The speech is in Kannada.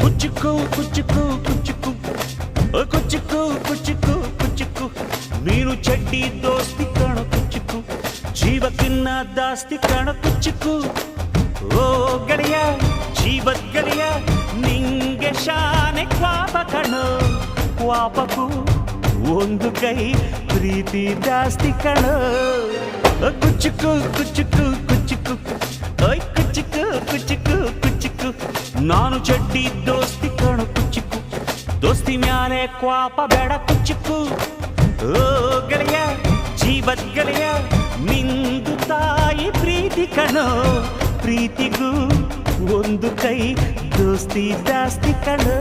ಕುಚ್ಚುಕು ಕುಚ್ಚುಕು ಕುಚ್ಚುಕು ಕುಚ್ಚುಕು ಕುಚ್ಚುಕು ಕುಚ್ಚುಕು ನೀನು ಚಡ್ಡಿ ದೋಸ್ತಿ ಕಾಣೋ ಕುಚ್ಚುಕು ಜೀವಕ್ಕಿನ್ನ ದಾಸ್ತಿ ಕಾಣೋ ಕುಚ್ಚುಕು ಓ ಗೆಳೆಯ ಜೀವದ ಗೆಳೆಯ ನಿಂಗೆ ಶಾನೆ ಕ್ವಾಪ ಕಣೋ ಕ್ವಾಪಕ್ಕೂ ಒಂದು ಕೈ ಪ್ರೀತಿ ಜಾಸ್ತಿ ಕಣೋ ಕುಚ್ಚುಕು ಕುಚ್ಚುಕು ಕುಚ್ಚುಕು ಓಯ್ ಕುಚ್ಚುಕು ಕುಚ್ಚುಕು ಕುಚ್ಚುಕು ನಾನು ಚಡ್ಡಿ ದೋಸ್ತಿ ಕಾಣೋ ಕುಚ್ಚುಕು ದೋಸ್ತಿ ಮ್ಯಾಲೆ ಕ್ವಾಪ ಬೇಡ ಕುಚ್ಚುಕು ಓ ಗೆಳೆಯ ಜೀವದ ಗೆಳೆಯ ನಿಂದು ತಾಯಿ ಪ್ರೀತಿ ಕಣೋ ಪ್ರೀತಿಗೂ ಒಂದು ಕೈ ದೋಸ್ತಿ ಜಾಸ್ತಿ ಕಣೋ